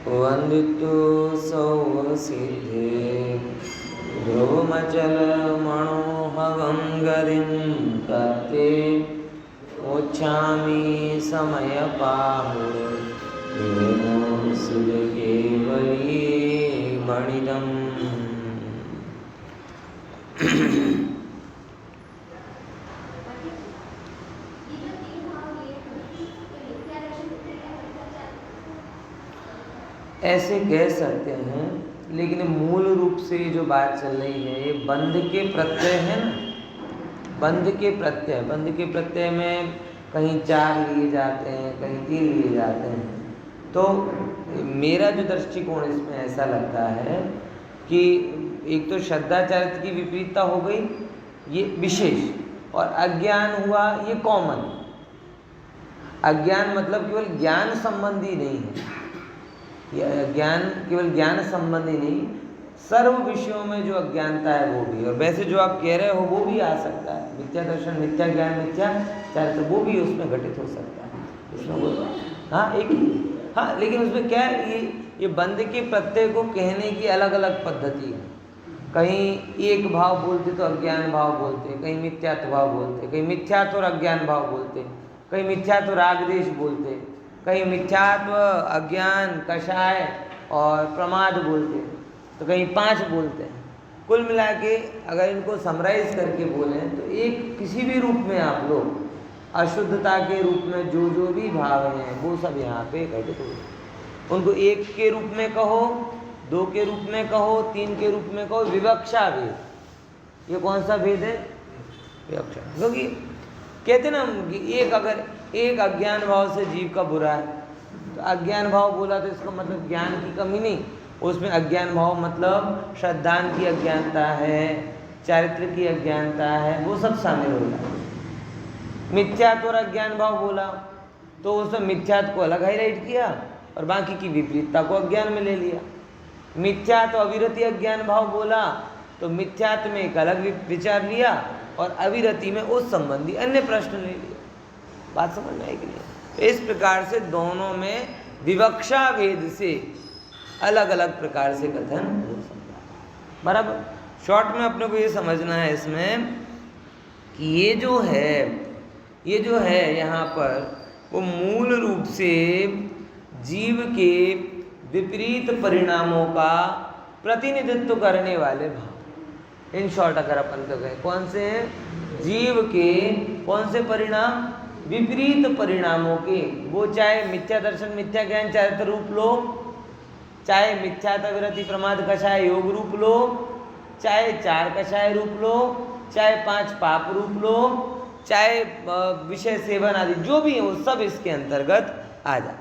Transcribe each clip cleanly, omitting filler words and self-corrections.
वंदितो सौसिद्धे ध्रुवमचलमणोहवं गतिं तत्ते मोक्षामि समयपाहुर्विनो सुरकेवली मणिदम्। ऐसे कह सकते हैं, लेकिन मूल रूप से जो बात चल रही है ये बंध के प्रत्यय है ना। बंध के प्रत्यय में कहीं 4 लिए जाते हैं, कहीं 3 लिए जाते हैं। तो मेरा जो दृष्टिकोण इसमें ऐसा लगता है कि एक तो श्रद्धा चारित्र की विपरीतता हो गई, ये विशेष, और अज्ञान हुआ ये कॉमन। अज्ञान मतलब केवल ज्ञान संबंधी नहीं है, ज्ञान केवल ज्ञान संबंधी नहीं, सर्व विषयों में जो अज्ञानता है वो भी। और वैसे जो आप कह रहे हो वो भी आ सकता है, मिथ्या दर्शन, मिथ्या ज्ञान, मिथ्या चारित्र, वो भी उसमें घटित हो सकता है। उसमें वो हाँ, लेकिन उसमें क्या है, ये बंध के प्रत्यय को कहने की अलग अलग पद्धति है। कहीं एक भाव बोलते तो अज्ञान भाव बोलते, कहीं मिथ्यात्व भाव बोलते, कहीं मिथ्यात्व और अज्ञान भाव बोलते, कहीं मिथ्यात्व राग देश बोलते, कहीं मिथ्यात्व अज्ञान कषाय और प्रमाद बोलते, तो कहीं 5 बोलते हैं। कुल मिला के अगर इनको समराइज करके बोलें तो एक किसी भी रूप में आप लोग अशुद्धता के रूप में जो जो भी भाव हैं वो सब यहाँ पे घटित हो। उनको 1 के रूप में कहो, 2 के रूप में कहो, 3 के रूप में कहो, विवक्षा भेद। ये कौन सा भेद है? विवक्षा। क्योंकि कहते ना कि अगर एक अज्ञान भाव से जीव का बुरा है, तो अज्ञान भाव बोला तो इसका मतलब ज्ञान की कमी नहीं, उसमें अज्ञान भाव मतलब श्रद्धान की अज्ञानता है, चारित्र की अज्ञानता है, वो सब शामिल हो जाए। मिथ्यात्व और अज्ञान भाव बोला तो उसमें मिथ्यात्व को अलग हाईलाइट किया और बाकी की विपरीतता को अज्ञान में ले लिया। मिथ्यात्व अविरति अज्ञान भाव बोला तो मिथ्यात्व में एक अलग विचार लिया और अविरति में उस संबंधी अन्य प्रश्न ले लिया। बात समझ में आएगी नहीं? इस प्रकार से दोनों में विवक्षा भेद से अलग अलग प्रकार से कथन हो सकता है। बराबर। शॉर्ट में अपने को ये समझना है इसमें कि ये जो है यहाँ पर वो मूल रूप से जीव के विपरीत परिणामों का प्रतिनिधित्व करने वाले भाव। इन शॉर्ट अगर अपन तो कहें, कौन से हैं? जीव के कौन से परिणाम? विपरीत परिणामों के। वो चाहे मिथ्या दर्शन, मिथ्या ज्ञान चारित्र रूप लो, चाहे मिथ्यात्व प्रमाद कषाय योग रूप लो, चाहे 4 कषाय रूप लो, चाहे 5 पाप रूप लो, चाहे विषय सेवन आदि जो भी है वो सब इसके अंतर्गत आ जाए।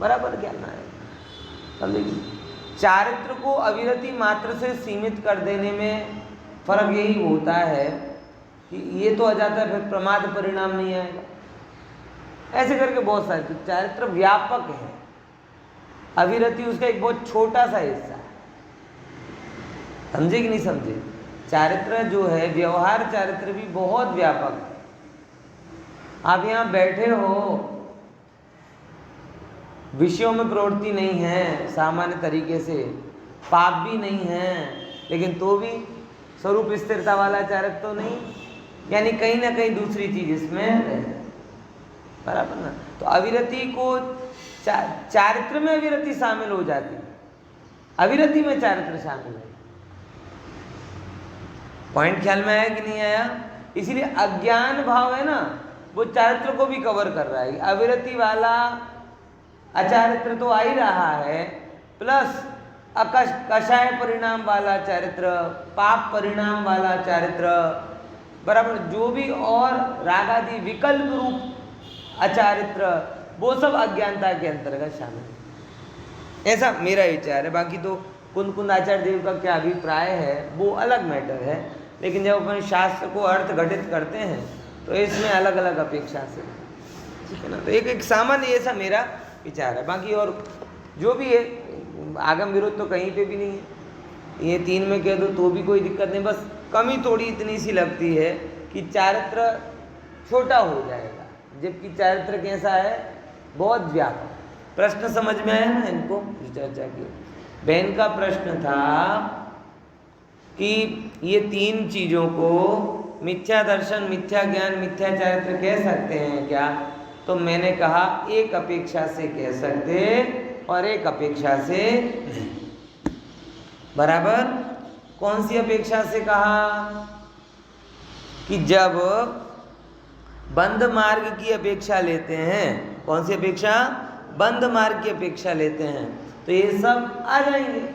बराबर क्या ना है? समझेगी? चारित्र को अविरति मात्र से सीमित कर देने में फर्क यही होता है कि ये तो आ जाता है, फिर प्रमाद परिणाम नहीं आएगा। ऐसे करके बहुत सारे, तो चारित्र व्यापक है, अविरति उसका एक बहुत छोटा सा हिस्सा है। समझे कि नहीं समझे? चारित्र जो है, व्यवहार चारित्र भी बहुत व्यापक है। आप यहाँ बैठे हो, विषयों में प्रवृत्ति नहीं है सामान्य तरीके से, पाप भी नहीं है, लेकिन तो भी स्वरूप स्थिरता वाला चारित्र तो नहीं, यानी कहीं ना कहीं दूसरी चीज इसमें है। बराबर ना? तो अविरति को चारित्र में अविरति शामिल हो जाती है, अविरति में चारित्र शामिल है। पॉइंट ख्याल में आया कि नहीं आया? इसीलिए अज्ञान भाव है ना, वो चारित्र को भी कवर कर रहा है। अविरति वाला अचारित्र तो आ ही रहा है, प्लस कषाय परिणाम वाला चारित्र, पाप परिणाम वाला चारित्र, बराबर, जो भी और रागादि विकल्प रूप अचारित्र, वो सब अज्ञानता के अंतर्गत शामिल है। ऐसा मेरा विचार है। बाकी तो कुंद आचार्य देव का क्या अभिप्राय है वो अलग मैटर है, लेकिन जब अपन शास्त्र को अर्थ घटित करते हैं तो इसमें अलग अलग अपेक्षा से, ठीक है ना? तो एक सामान्य ऐसा मेरा विचार है। बाकी और जो भी है, आगम विरोध तो कहीं पे भी नहीं है। ये 3 में कह दो तो भी कोई दिक्कत नहीं, बस कमी थोड़ी इतनी सी लगती है कि चारित्र छोटा हो जाएगा, जबकि चारित्र कैसा है? बहुत व्यापक। प्रश्न समझ में आया ना इनको जो चर्चा की? बहन का प्रश्न था कि ये तीन चीजों को मिथ्या दर्शन, मिथ्या ज्ञान, मिथ्या चारित्र कह सकते हैं क्या? तो मैंने कहा एक अपेक्षा से कह सकते और एक अपेक्षा से नहीं। बराबर? कौन सी अपेक्षा से कहा? कि जब बंद मार्ग की अपेक्षा लेते हैं, कौन सी अपेक्षा? बंद मार्ग की अपेक्षा लेते हैं, तो ये सब आ जाएंगे।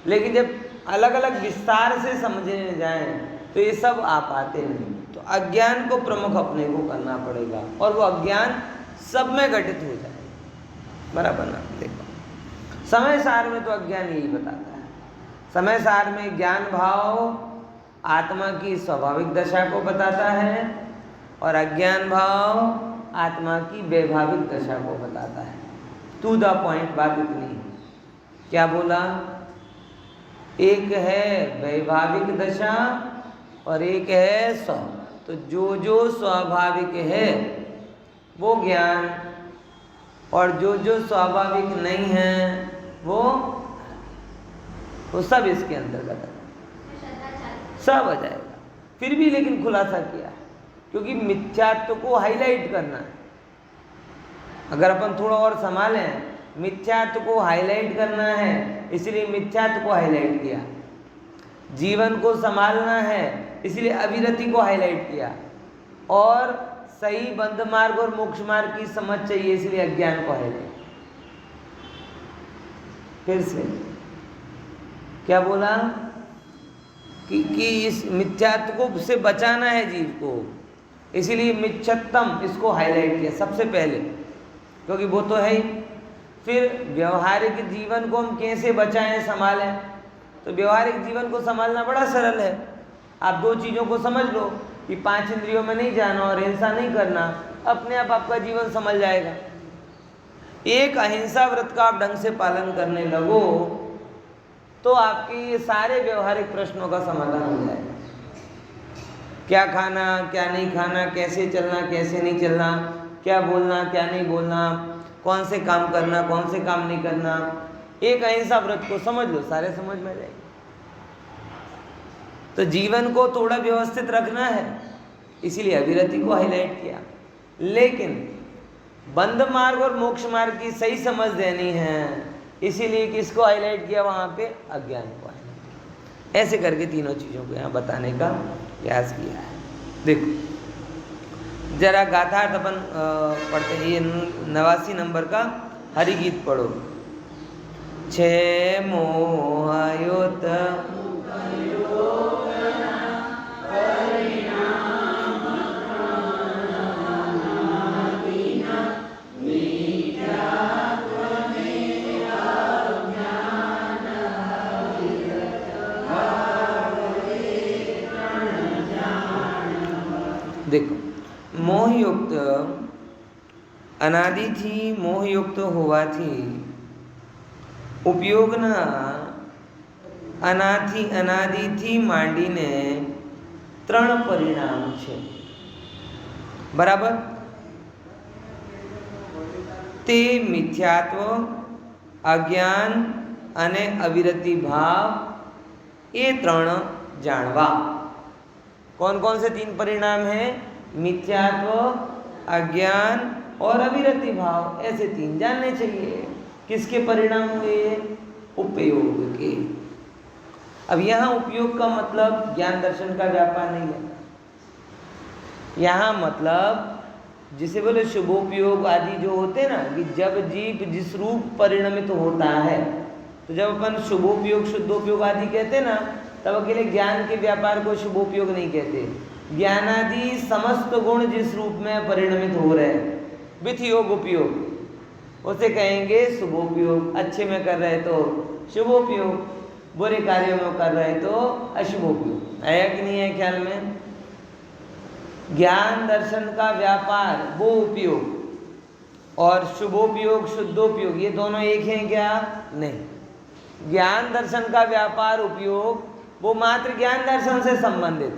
लेकिन जब अलग अलग विस्तार से समझने जाएं तो ये सब आ पाते नहीं। तो अज्ञान को प्रमुख अपने को करना पड़ेगा और वो अज्ञान सब में घटित हो जाएगा। बराबर ना? देखो समय सार में तो अज्ञान यही बताता है। समय सार में ज्ञान भाव आत्मा की स्वाभाविक दशा को बताता है और अज्ञान भाव आत्मा की वैभाविक दशा को बताता है। टू द पॉइंट बात इतनी है। क्या बोला? एक है वैभाविक दशा और एक है स्व। तो जो जो स्वाभाविक है वो ज्ञान और जो जो स्वाभाविक नहीं है वो सब इसके अंतर्गत है, सब आ जाएगा। फिर भी लेकिन खुलासा किया है क्योंकि मिथ्यात्व को हाईलाइट करना है। अगर अपन थोड़ा और संभालें, मिथ्यात्व को हाईलाइट करना है इसलिए मिथ्यात्व को हाईलाइट किया। जीवन को संभालना है इसलिए अविरति को हाईलाइट किया। और सही बंध मार्ग और मोक्ष मार्ग की समझ चाहिए इसलिए अज्ञान को हाईलाइट। फिर से क्या बोला? कि इस मिथ्यात्व को से बचाना है जीव को, इसीलिए मिथ्यत्तम इसको हाईलाइट किया सबसे पहले, क्योंकि वो तो है ही। फिर व्यवहारिक जीवन को हम कैसे बचाएं, संभालें? तो व्यवहारिक जीवन को संभालना बड़ा सरल है। आप दो चीज़ों को समझ लो कि 5 इंद्रियों में नहीं जाना और हिंसा नहीं करना, अपने आप आपका जीवन संभल जाएगा। एक अहिंसा व्रत का आप ढंग से पालन करने लगो तो आपके ये सारे व्यवहारिक प्रश्नों का समाधान हो जाएगा। क्या खाना, क्या नहीं खाना, कैसे चलना, कैसे नहीं चलना, क्या बोलना, क्या नहीं बोलना, कौन से काम करना, कौन से काम नहीं करना। एक अहिंसा व्रत को समझ लो, सारे समझ में जाएंगे। तो जीवन को थोड़ा व्यवस्थित रखना है इसीलिए अविरति को हाईलाइट किया। लेकिन बंध मार्ग और मोक्ष मार्ग की सही समझ देनी है इसीलिए किसको हाईलाइट किया? वहाँ पे अज्ञान को हाईलाइट किया। ऐसे करके तीनों चीज़ों को यहाँ बताने का प्रयास किया है। देखो जरा गाथार्थ अपन पढ़ते हैं। ये 89 नंबर का हरिगीत पढ़ो। छे मोहयुत देखो मोहयुक्त अनादि थी, मोहयुक्त होवाથી ઉપયોગના અનાદિથી માંડીને 3 પરિણામ છે। બરાબર? તે મિથ્યાત્વ, અજ્ઞાન અને અવિરતિ ભાવ એ 3 જાણવા। कौन कौन से 3 परिणाम हैं? मिथ्यात्व, अज्ञान और अविरति भाव। ऐसे 3 जानने चाहिए। किसके परिणाम हुए? उपयोग के। अब यहाँ उपयोग का मतलब ज्ञान दर्शन का व्यापार नहीं है। यहाँ मतलब जिसे बोले शुभोपयोग आदि जो होते हैं ना, कि जब जीव जिस रूप परिणमित होता है, तो जब अपन शुभोपयोग शुद्धोपयोग आदि कहते हैं ना, तब अकेले ज्ञान के व्यापार को शुभोपयोग नहीं कहते। ज्ञानादि समस्त गुण जिस रूप में परिणमित हो रहे हैं, विथ योग उपयोग, उसे कहेंगे शुभोपयोग। अच्छे में कर रहे तो शुभोपयोग, बुरे कार्यों में कर रहे तो अशुभोपयोग। आया कि नहीं है ख्याल में? ज्ञान दर्शन का व्यापार वो उपयोग और शुभोपयोग शुद्धोपयोग ये दोनों एक हैं क्या? नहीं। ज्ञान दर्शन का व्यापार उपयोग वो मात्र ज्ञान दर्शन से संबंधित।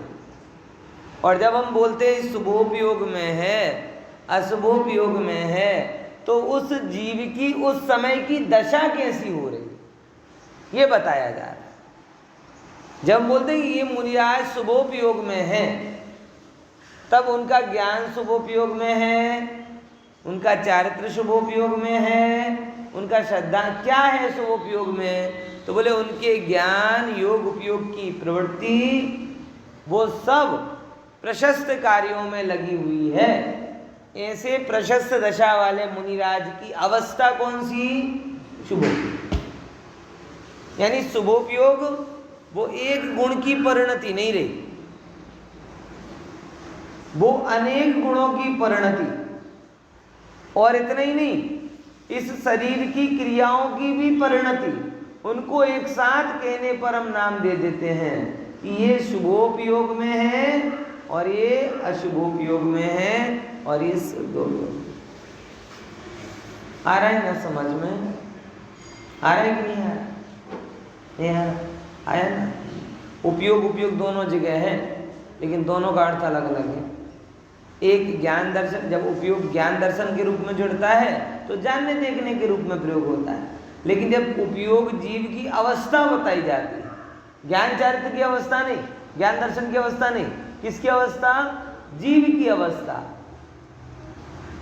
और जब हम बोलते हैं शुभोपयोग में है, अशुभोपयोग में है, तो उस जीव की उस समय की दशा कैसी हो रही ये बताया जा रहा है। जब बोलते हैं कि ये मुनिराज शुभोपयोग में है, तब उनका ज्ञान शुभोपयोग में है, उनका चारित्र शुभोपयोग में है, उनका श्रद्धा क्या है शुभोपयोग में, तो बोले उनके ज्ञान योग उपयोग की प्रवृत्ति वो सब प्रशस्त कार्यों में लगी हुई है। ऐसे प्रशस्त दशा वाले मुनिराज की अवस्था कौन सी? शुभोपयोग। यानी शुभोपयोग वो एक गुण की परिणति नहीं रही, वो अनेक गुणों की परिणति। और इतना ही नहीं, इस शरीर की क्रियाओं की भी परिणति। उनको एक साथ कहने पर हम नाम दे देते हैं कि ये शुभोपयोग में है और ये अशुभोपयोग में है और ये शुद्धोपयोग। आ रहा है ना समझ में? आ रहा है कि नहीं आ रहा? नहीं आ रहा? आया ना? उपयोग उपयोग दोनों जगह है, लेकिन दोनों का अर्थ अलग अलग है। एक ज्ञान दर्शन, जब उपयोग ज्ञान दर्शन के रूप में जुड़ता है तो जानने देखने के रूप में प्रयोग होता है, लेकिन जब उपयोग जीव की अवस्था बताई जाती है, ज्ञान चारित्र की अवस्था नहीं, ज्ञान दर्शन की अवस्था नहीं, किसकी अवस्था? जीव की अवस्था।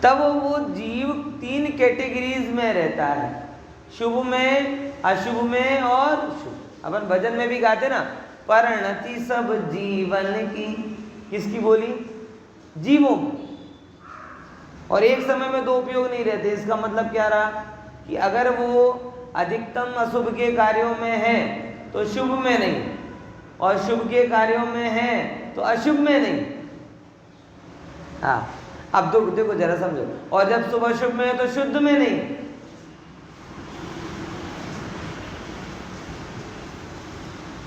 तब वो जीव तीन कैटेगरीज में रहता है, शुभ में, अशुभ में और शुभ। अपन भजन में भी गाते ना, परिणति सब जीवन की, किसकी बोली? जीवों। और एक समय में दो उपयोग नहीं रहते। इसका मतलब क्या रहा कि अगर वो अधिकतम अशुभ के कार्यों में है तो शुभ में नहीं, और शुभ के कार्यों में है तो अशुभ में नहीं। हाँ, अब देखो जरा समझो। और जब शुभ अशुभ में है तो शुद्ध में नहीं।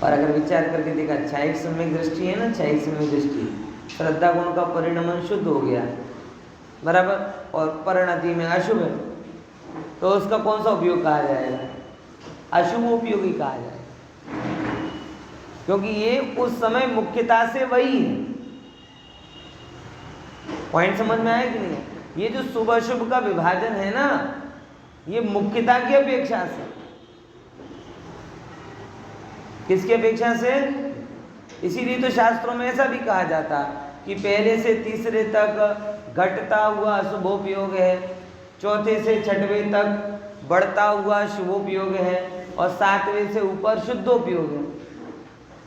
और अगर विचार करके देखा, क्षयिक सम्यक दृष्टि है ना, क्षयिक सम्यक दृष्टि, श्रद्धा गुण का परिणमन शुद्ध हो गया, बराबर, और परिणति में अशुभ है, तो उसका कौन सा उपयोग कहा जाएगा? अशुभ उपयोगी कहा जाएगा, क्योंकि ये उस समय मुख्यता से वही है। पॉइंट समझ में आया कि नहीं? ये जो शुभ अशुभ का विभाजन है ना, ये मुख्यता की अपेक्षा से। किसकी अपेक्षा से? इसीलिए तो शास्त्रों में ऐसा भी कहा जाता कि पहले से तीसरे तक घटता हुआ अशुभोपयोग है, चौथे से छठवें तक बढ़ता हुआ शुभोपयोग है, और सातवें से ऊपर शुद्धोपयोग है।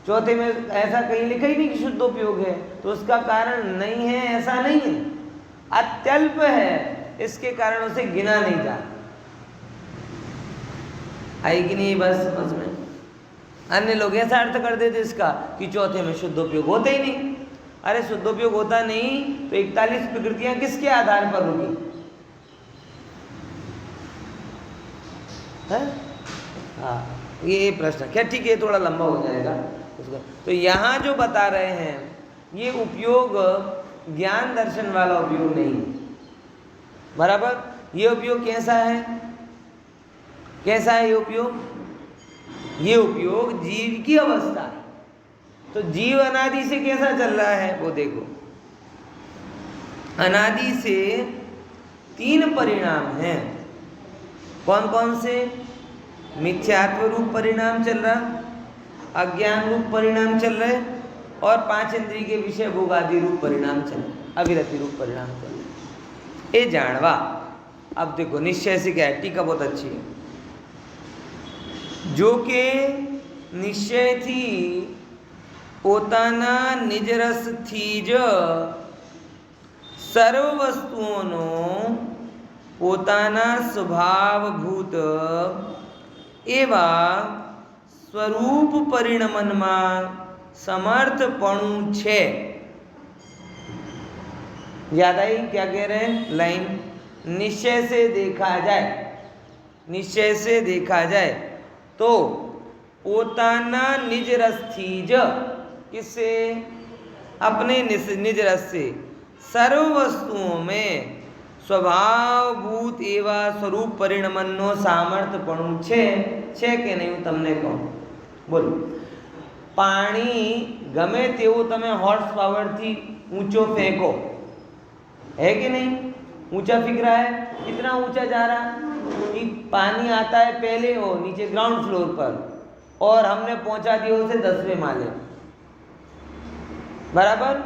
चौथे में ऐसा कहीं लिखा ही नहीं कि शुद्धोपयोग है, तो उसका कारण नहीं है, ऐसा नहीं है, अत्यल्प है, इसके कारण उसे गिना नहीं जाता। आई कि नहीं बस समझ में? अन्य लोग ऐसा अर्थ कर देते इसका कि चौथे में शुद्धोपयोग होता ही नहीं। अरे शुद्धोपयोग होता नहीं तो 41 प्रकृतियां किसके आधार पर रुकी है? हाँ, ये प्रश्न क्या? ठीक है, थोड़ा लंबा हो जाएगा उसका। तो यहाँ जो बता रहे हैं ये उपयोग ज्ञान दर्शन वाला उपयोग नहीं, बराबर। ये उपयोग कैसा है? कैसा है ये उपयोग? ये उपयोग जीव की अवस्था है। तो जीव अनादि से कैसा चल रहा है वो देखो। अनादि से तीन परिणाम हैं। कौन कौन से? मिथ्यात्व रूप परिणाम चल रहा, अज्ञान रूप परिणाम चल रहे, और पांच इंद्रिय के विषय भोगादि रूप परिणाम चल रहे, अविरति रूप परिणाम चल रहे। ये जानवा। अब देखो निश्चय से क्या है, टीका बहुत अच्छी है। जो के निश्चय थी પોતાના નિજ રસથી જ સર્વ વસ્તુઓનો પોતાના સ્વભાવભૂત એવા સ્વરૂપ પરિણમનમાં સમર્થપણું છે। याद आई क्या कह रहे हैं? लाइन, निश्चय से देखा जाए, निश्चय से देखा जाए तो पोताना निज रस थी ज, किससे? अपने निज रस से सर्व वस्तुओं में स्वभावभूत एवं स्वरूप परिणमनનો સામર્થ્યપણું છે કે નહીં? હું તમને કહું, બોલો। પાણી ગમે તેવું તમે હોર્સ પાવરથી ઊંચો ફેંકો, है कि नहीं? ऊंचा फिक रहा है, कितना ऊंचा जा रहा कि पानी आता है पहले वो नीचे ग्राउंड फ्लोर पर और हमने पहुंचा दिया उसे 10वें माले, बराबर।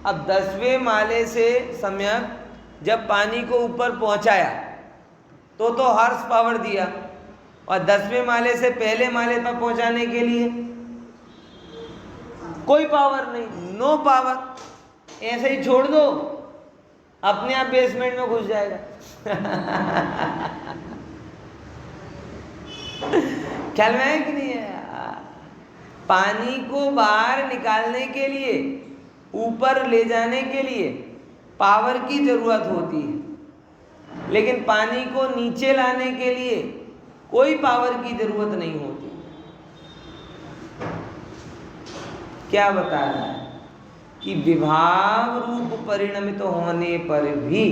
अब 10वें माले से सम्यक जब पानी को ऊपर पहुंचाया तो हॉर्स पावर दिया, और 10वें माले से पहले माले पर पहुंचाने के लिए कोई पावर नहीं, नो पावर। ऐसे ही छोड़ दो, अपने आप बेसमेंट में घुस जाएगा। ख्याल में है कि नहीं है? पानी को बाहर निकालने के लिए, ऊपर ले जाने के लिए पावर की जरूरत होती है, लेकिन पानी को नीचे लाने के लिए कोई पावर की जरूरत नहीं होती। क्या बता रहा है कि विभाव रूप परिणमित होने पर भी,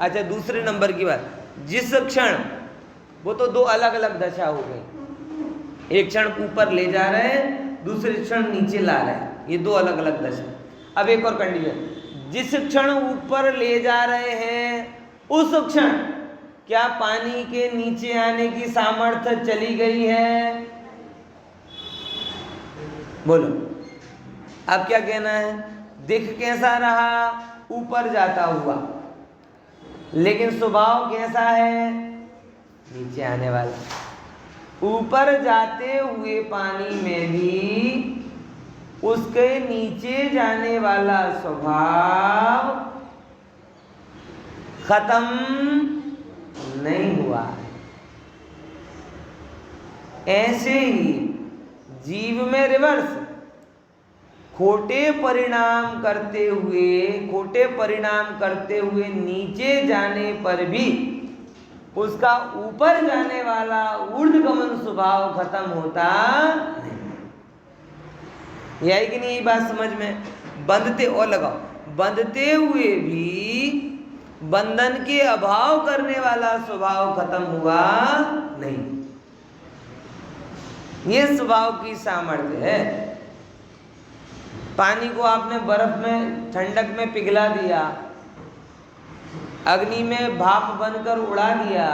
अच्छा दूसरे नंबर की बात, जिस क्षण, वो तो दो अलग अलग दशा हो गई, एक क्षण ऊपर ले जा रहे हैं, दूसरे क्षण नीचे ला रहे हैं, ये दो अलग अलग दशा। अब एक और कंडीशन, जिस क्षण ऊपर ले जा रहे हैं उस क्षण क्या पानी के नीचे आने की सामर्थ्य चली गई है? बोलो, अब क्या कहना है? दिख कैसा रहा? ऊपर जाता हुआ, लेकिन स्वभाव कैसा है? नीचे आने वाला। ऊपर जाते हुए पानी में भी उसके नीचे जाने वाला स्वभाव खत्म नहीं हुआ। ऐसे ही जीव में रिवर्स, खोटे परिणाम करते हुए नीचे जाने पर भी उसका ऊपर जाने वाला ऊर्ध्वगमन स्वभाव खत्म होता नहीं। यही कि नहीं? ये बात समझ में? बंधते और लगाओ, बंधते हुए भी बंधन के अभाव करने वाला स्वभाव खत्म हुआ नहीं। ये स्वभाव की सामर्थ्य है। पानी को आपने बर्फ में, ठंडक में पिघला दिया, अग्नि में भाप बनकर उड़ा दिया,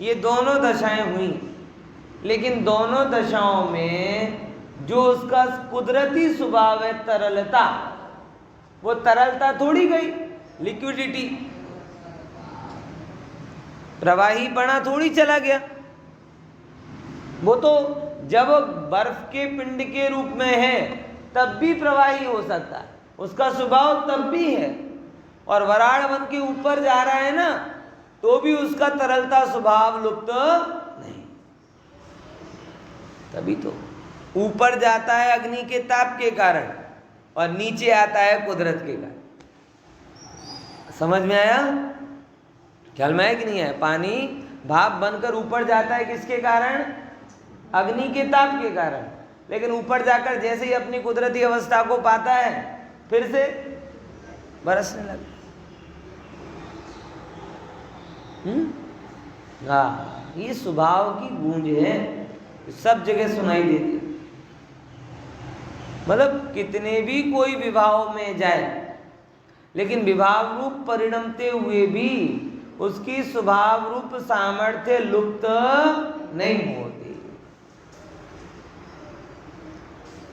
ये दोनों दशाएं हुई, लेकिन दोनों दशाओं में जो उसका कुदरती स्वभाव है तरलता, वो तरलता थोड़ी गई, लिक्विडिटी, प्रवाहीपना थोड़ी चला गया। वो तो जब बर्फ के पिंड के रूप में है तब भी प्रवाही हो सकता है, उसका स्वभाव तब भी है, और वराड़ बन के ऊपर जा रहा है ना, तो भी उसका तरलता स्वभाव लुप्त नहीं। तभी तो ऊपर जाता है अग्नि के ताप के कारण और नीचे आता है कुदरत के कारण। समझ में आया? ख्याल में है कि नहीं है? पानी भाप बनकर ऊपर जाता है किसके कारण? अग्नि के ताप के कारण, लेकिन ऊपर जाकर जैसे ही अपनी कुदरती अवस्था को पाता है फिर से बरसने लगता। हाँ, ये स्वभाव की गूंज है, सब जगह सुनाई देती है। मतलब कितने भी कोई विभाव में जाए, लेकिन विभाव रूप परिणमते हुए भी उसकी स्वभाव रूप सामर्थ्य लुप्त नहीं होती।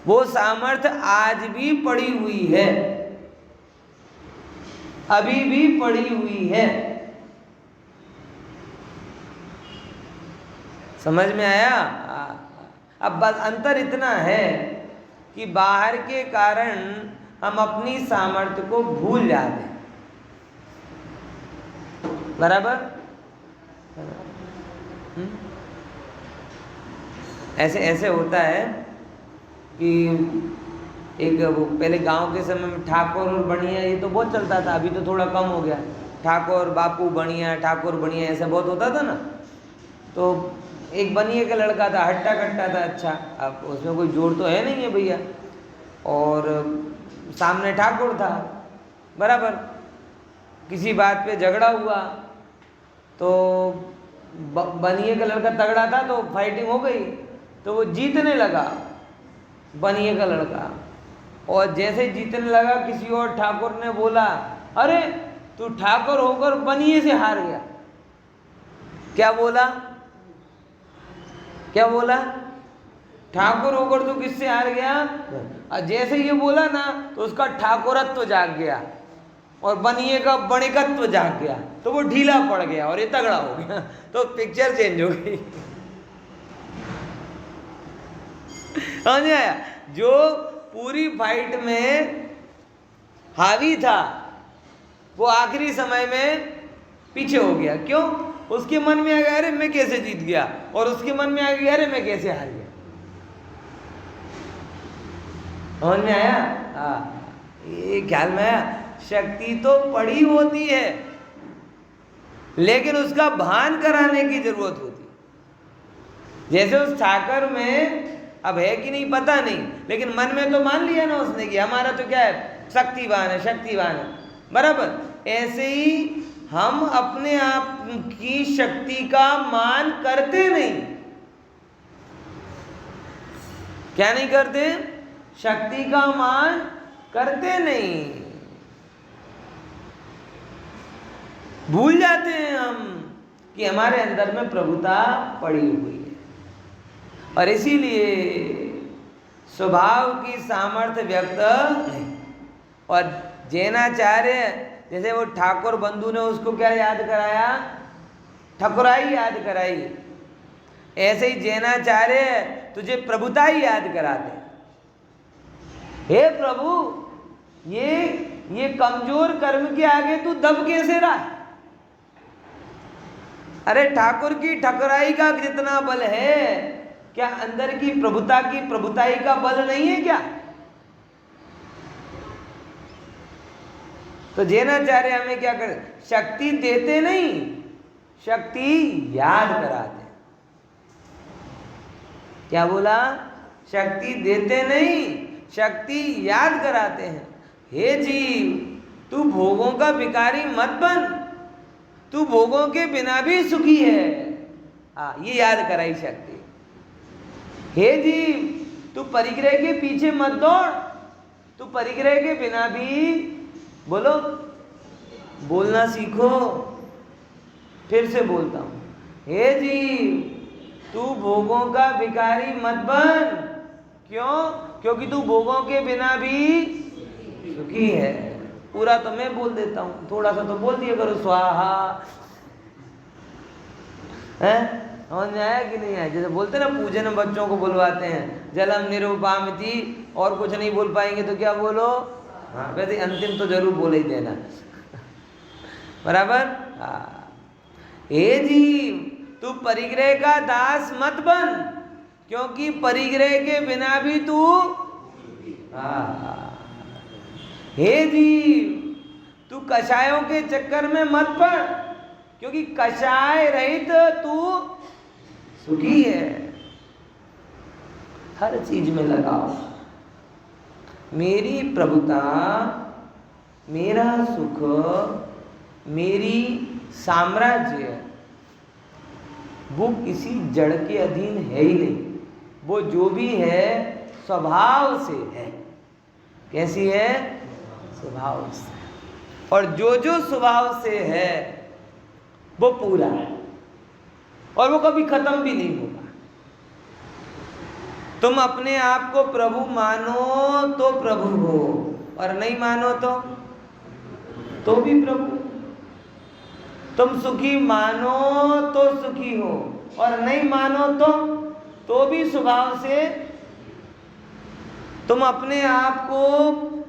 वो सामर्थ्य आज भी पड़ी हुई है, अभी भी पड़ी हुई है। समझ में आया? अब बस अंतर इतना है कि बाहर के कारण हम अपनी सामर्थ्य को भूल जाते हैं, बराबर? ऐसे ऐसे होता है कि एक वो पहले गांव के समय में ठाकुर और बनिया ये तो बहुत चलता था, अभी तो थोड़ा कम हो गया। ठाकुर बापू बनिया, ठाकुर बनिया ऐसा बहुत होता था ना। तो एक बनिए का लड़का था, हट्टा कट्टा था, अच्छा, अब उसमें कोई जोड़ तो है नहीं है भैया, और सामने ठाकुर था, बराबर। किसी बात पे झगड़ा हुआ तो बनिए का लड़का तगड़ा था तो फाइटिंग हो गई, तो वो जीतने लगा बनिए का लड़का, और जैसे जीतने लगा किसी और ठाकुर ने बोला, अरे तू ठाकुर होकर बनिए से हार गया। क्या बोला? क्या बोला? ठाकुर होकर तू किससे हार गया? और जैसे ये बोला ना तो उसका ठाकुरत्व जाग गया और बनिए का बणिकत्व जाग गया, तो वो ढीला पड़ गया और ये तगड़ा हो गया, तो पिक्चर चेंज हो गई। समझ आया? जो पूरी फाइट में हावी था वो आखिरी समय में पीछे हो गया। क्यों? उसके मन में आ गया अरे मैं कैसे जीत गया, और उसके मन में आ गया अरे मैं कैसे हार गया। समझ में आया? हाँ, ये ख्याल में आया? शक्ति तो पड़ी होती है लेकिन उसका भान कराने की जरूरत होती है। जैसे उस ठाकर में अब है कि नहीं पता नहीं, लेकिन मन में तो मान लिया ना उसने कि हमारा तो क्या है, शक्तिवान है, शक्तिवान है, बराबर। ऐसे ही हम अपने आप की शक्ति का मान करते नहीं। क्या नहीं करते? शक्ति का मान करते नहीं, भूल जाते हैं हम कि हमारे अंदर में प्रभुता पड़ी हुई है। और इसीलिए स्वभाव की सामर्थ्य व्यक्त नहीं। और जैनाचार्य जैसे वो ठाकुर बंधु ने उसको क्या याद कराया? ठकुराई याद कराई। ऐसे ही जैनाचार्य तुझे प्रभुता ही याद कराते। हे प्रभु, ये कमजोर कर्म के आगे तू दब कैसे रहा? अरे ठाकुर की ठकुराई का जितना बल है, क्या अंदर की प्रभुता की प्रभुताई का बल नहीं है क्या? तो जैनाचार्य हमें क्या करे? शक्ति देते नहीं, शक्ति याद कराते। क्या बोला? शक्ति देते नहीं, शक्ति याद कराते हैं। हे जीव, तू भोगों का भिखारी मत बन, तू भोगों के बिना भी सुखी है। ये याद कराई शक्ति। हे जीव, तू परिग्रह के पीछे मत दौड़, तू परिग्रह के बिना भी, बोलो, बोलना सीखो। फिर से बोलता हूं, हे जीव, तू भोगों का भिखारी मत बन। क्यों? क्योंकि तू भोगों के बिना भी सुखी है। पूरा तो मैं बोल देता हूं, थोड़ा सा तो बोल दिया करो स्वाहा। है? समझ में आया कि नहीं आया? जैसे बोलते ना पूजन में बच्चों को बुलवाते हैं, जलम निरूपामिति, और कुछ नहीं बोल पाएंगे तो क्या बोलो? हाँ, वैसे अंतिम तो जरूर बोले ही देना। बराबर? हाँ। हे जीव, तू परिग्रह का दास मत बन, क्योंकि परिग्रह के बिना भी तू, हे जीव, तू कषायों के चक्कर में मत पड़, क्योंकि कषाय रहित तू सुखी है। हर चीज में लगाओ मेरी प्रभुता, मेरा सुख, मेरी साम्राज्य, वो किसी जड़ के अधीन है ही नहीं। वो जो भी है स्वभाव से है। कैसी है? स्वभाव से। और जो जो स्वभाव से है वो पूरा है और वो कभी खत्म भी नहीं होगा। तुम अपने आप को प्रभु मानो तो प्रभु हो, और नहीं मानो तो भी प्रभु। तुम सुखी मानो तो सुखी हो, और नहीं मानो तो भी स्वभाव से। तुम अपने आप को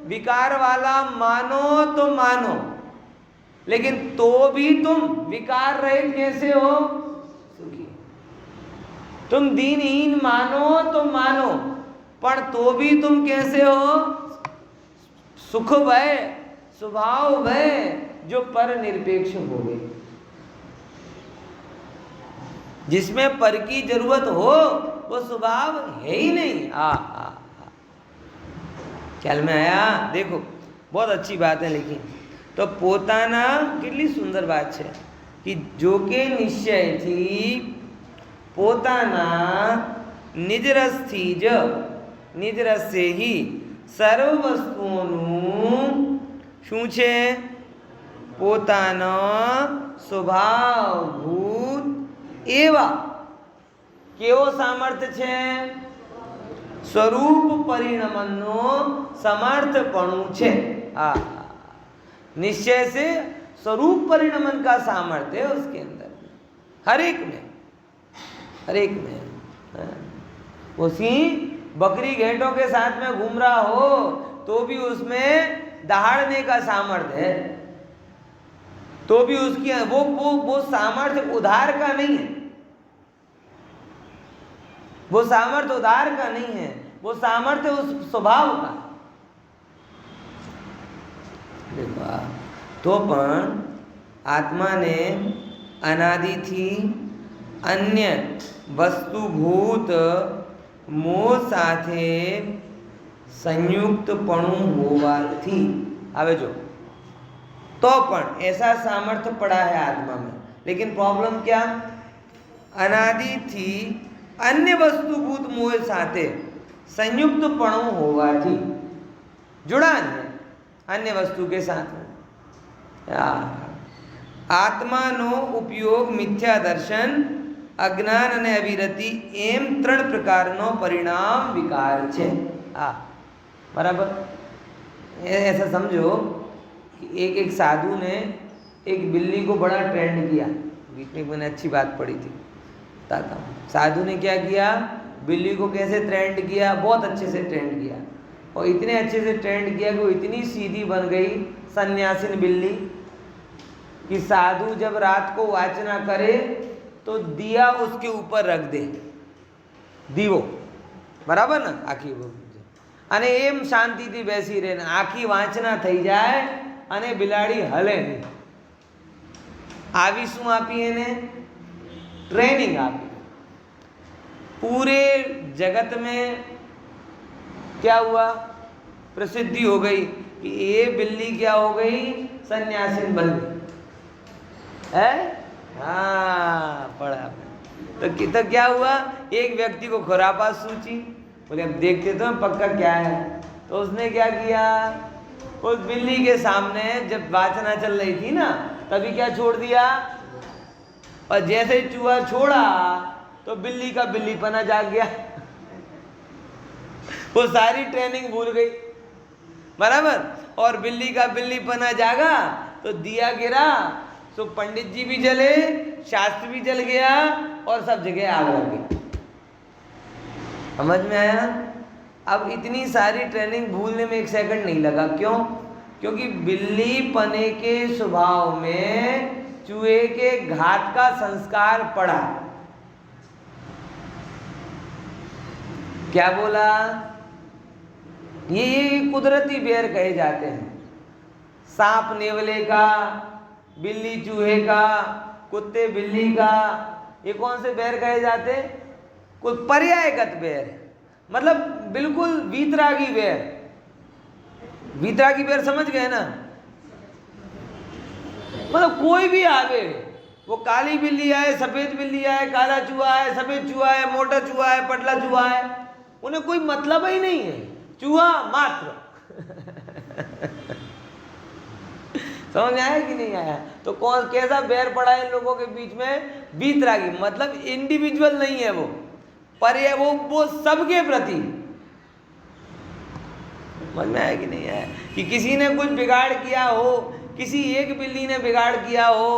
विकार वाला मानो तो मानो, लेकिन तो भी तुम विकार रहित कैसे हो? सुखी। तुम दीनहीन मानो तो मानो, पर तो भी तुम कैसे हो? सुख भय, स्वभाव भय, जो पर निरपेक्ष हो गए, जिसमें पर की जरूरत हो वो स्वभाव है ही नहीं। ख्याल में आया? देखो बहुत अच्छी बात है। लेकिन तो पोताना कितनी सुंदर बात है कि जो के निश्चय थी पोताना निज रस थी, निज रस से ही સર્વ વસ્તુઓનું શું છે? પોતાનો સ્વભાવભૂત એવા કેવો સામર્થ્ય છે? स्वरूप परिणमनो समर्थपणु छे। निश्चय से स्वरूप परिणमन का सामर्थ्य है उसके अंदर, हर एक में। उसी बकरी घेटों के साथ में घूम रहा हो तो भी उसमें दहाड़ने का सामर्थ्य है, तो भी उसकी वो सामर्थ्य उधार का नहीं है, वो सामर्थ्य उधार का नहीं है, वो सामर्थ्य उस स्वभाव का। देखो तो पण आत्मा ने अनादिथी अन्य वस्तुभूत मोह साथे संयुक्तपणु होवाथी आवे जो तो पण ऐसा सामर्थ्य पड़ा है आत्मा में। लेकिन प्रॉब्लम क्या? अनादिथी अन्य वस्तुभूत मोह साथे संयुक्तपणु होवाथी जुड़ान है अन्य वस्तु के साथ में। आत्मानो उपयोग मिथ्या दर्शन, अज्ञान અને અવિરતિ એમ ત્રણ પ્રકારનો પરિણામ વિકાર છે। बराबर। ऐसा समझो कि एक साधु ने एक बिल्ली को बड़ा ट्रेंड किया। बीच में मैंने अच्छी बात पढ़ी थी, बताता हूँ। साधु ने क्या किया? बिल्ली को कैसे ट्रेंड किया? बहुत अच्छे से ट्रेंड किया, और इतने अच्छे से ट्रेंड किया कि वो इतनी सीधी बन गई सन्यासिन बिल्ली कि साधु जब रात को वाचना करे तो दिया उसके ऊपर रख दे, दीवो, बराबर ना, आखी वो अने एम शांति थी बेसी रहे, आखी वाचना थई जाए अने बिलाड़ी हले नहीं। आवी शुं आपी एने? ट्रेनिंग आपी। पूरे जगत में क्या हुआ? प्रसिद्धि हो गई कि ये बिल्ली क्या हो गई? सन्यासिन बन गई है। पढ़ा तो क्या हुआ? एक व्यक्ति को खुरापात सूची, बोले अब देखते तो पक्का क्या है। तो उसने क्या किया? उस बिल्ली के सामने जब वाचना चल रही थी ना, तभी क्या छोड़ दिया, और जैसे ही चूहा छोड़ा तो बिल्ली का बिल्लीपना जाग गया। वो सारी ट्रेनिंग भूल गई, बराबर। और बिल्ली का बिल्लीपना जागा तो दिया गिरा, तो पंडित जी भी जले, शास्त्र भी जल गया, और सब जगह आग लग गई। समझ में आया? अब इतनी सारी ट्रेनिंग भूलने में एक सेकंड नहीं लगा। क्यों? क्योंकि बिल्ली पने के स्वभाव में चूहे के घात का संस्कार पड़ा। क्या बोला? ये कुदरती बैर कहे जाते हैं। सांप नेवले का, बिल्ली चूहे का, कुत्ते बिल्ली का, ये कौन से बैर कहे जाते? कोई पर्यायगत बैर, मतलब बिल्कुल वीतरागी बैर। वीतरागी बैर समझ गए ना? मतलब कोई भी आवे, वो काली बिल्ली आए, सफेद बिल्ली आए, काला चूहा है, सफेद चूहा है, मोटा चूहा है, पतला चूहा है, उन्हें कोई मतलब ही नहीं है, चूहा मात्र। समझ में आया कि नहीं आया? तो कौन कैसा बैर पड़ा है इन लोगों के बीच में? वीतरागी, मतलब इंडिविजुअल नहीं है वो, पर ये वो सबके प्रति। समझ में आया कि नहीं आया? कि किसी ने कुछ बिगाड़ किया हो, किसी एक बिल्ली ने बिगाड़ किया हो,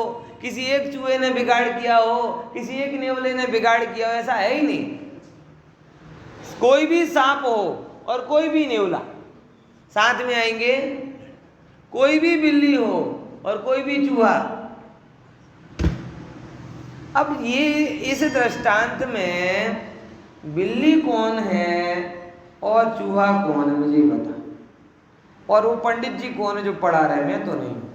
किसी एक चूहे ने बिगाड़ किया हो, किसी एक नेवले ने बिगाड़ किया हो, ऐसा है ही नहीं। कोई भी सांप हो और कोई भी नेवला साथ में आएंगे, कोई भी बिल्ली हो और कोई भी चूहा। अब ये इस दृष्टांत में बिल्ली कौन है और चूहा कौन है मुझे बता, और वो पंडित जी कौन है जो पढ़ा रहे? मैं तो नहीं हूं।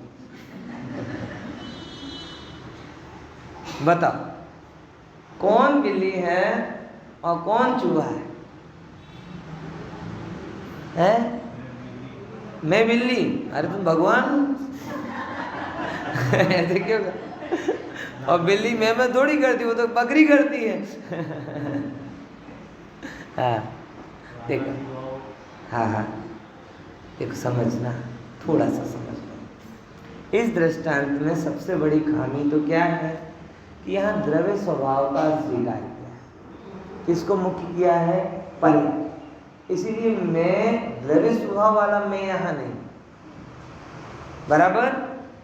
बताओ कौन बिल्ली है और कौन चूहा है? मैं बिल्ली? अरे तुम भगवान ऐसे क्यों? और बिल्ली मैं थोड़ी करती, वो तो बकरी करती है। हाँ देखो, हाँ देखो समझना, थोड़ा सा समझना। इस दृष्टांत में सबसे बड़ी खामी तो क्या है कि यहाँ द्रव्य स्वभाव का स्वीकार किया है। किसको मुख्य किया है? पर्याय। इसीलिए मैं द्रव्य स्वभाव वाला मैं यहाँ नहीं। बराबर